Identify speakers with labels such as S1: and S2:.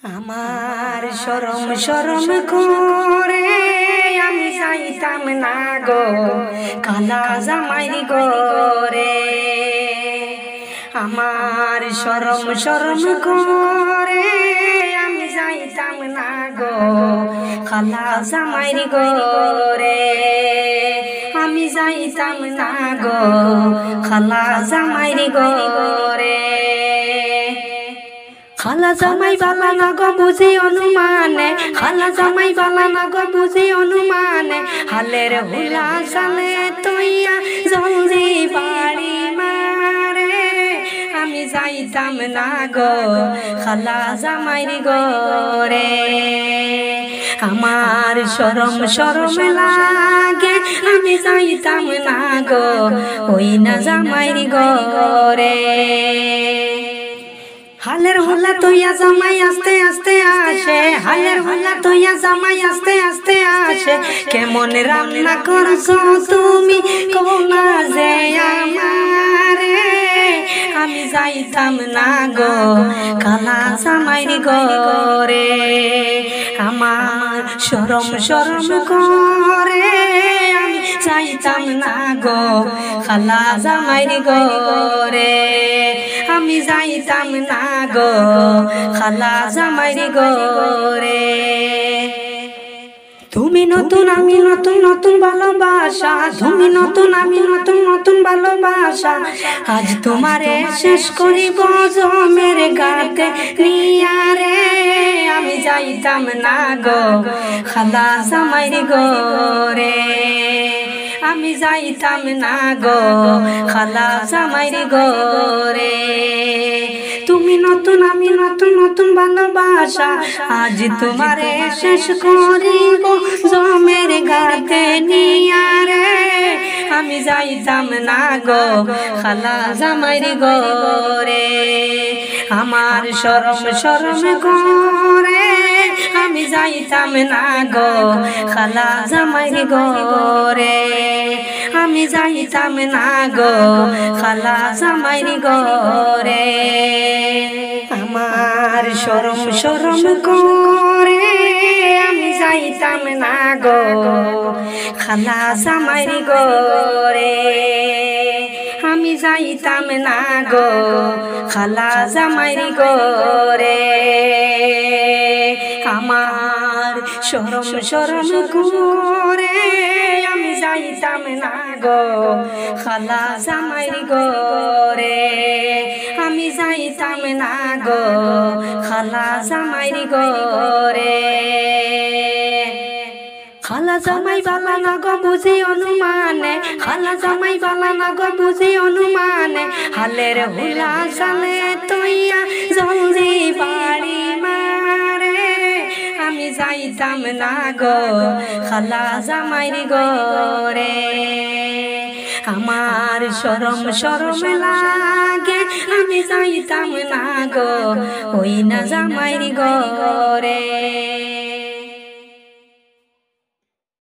S1: আমার শরম শরম করে আমি যাইতাম না গো কালা জামাই গরে। আমার শরম শরম করে আমি যাইতাম না গো কালা জামাই গরে। আমি যাইতাম না গো কালা জামাই গরে। খালা জামাই বালা না গো বুঝি অনুমানে, খালা জামাই বালা না গো বুঝি অনুমানে। হালের হুলা সালে তৈয়া জলদি বাড়ি মারে। আমি যাইতাম না গো খালা জামাইর গরে। আমার শরম শরম লাগে আমি যাইতাম না গো ওই না জামাইর গরে। হালের হুলা তৈয়া জামাই আস্তে আস্তে আসে, হালের হুলা তৈয়া জামাই আস্তে আস্তে আসে। কেমন রান্না করছো তুমি কোনা যে আমারে। আমি যাইতাম না গো কালা জামাইর গরে। আমার শরম শরম করে আমি যাইতাম না গো খালা জামাইর গরে। আমি যাইতাম না গো খালা জামাইর গরে। তুমি নতুন আমি নতুন নতুন ভালোবাসা, তুমি নতুন আমি নতুন নতুন ভালোবাসা। আজ তোমারে শেষ করিব জমের গাতে নিয়ারে। আমি যাইতাম না গো খালা জামাইর গরে। আমি যাইতাম না গো খালা জামাইর গরে। তুমি নতুন আমি নতুন নতুন ভালোবাসা। আজ তোমারে শেষ করিব জমের গাতে নিয়ারে। আমি যাইতাম না গো খালা জামাইর গরে। আমার শরম শরম করে আমি যাইতাম না গো খালা জামাইর গরে। আমি যাইতাম না গো খালা জামাইর গরে। আমার শরম শরম করে আমি যাইতাম না গো খালা জামাইর গরে। আমি যাইতাম না গো খালা জামাইর গরে। আমার শরম শরম করে আমি যাইতাম না গো খালা জামাইর গরে। আমি যাইতাম না গো খালা জামাইর গরে। খালা জামাই বালা না গো বুঝি অনুমানে, খালা জামাই বালা না গো বুঝি অনুমানে। হালের হুলা সালে তৈয়া জলদি বাড়ি মারে। আমি যাইতাম না গো খালা জামাইর গরে। আমার শরম শরম লাগে আমি যাইতাম না গো ওই না জামাইর গরে।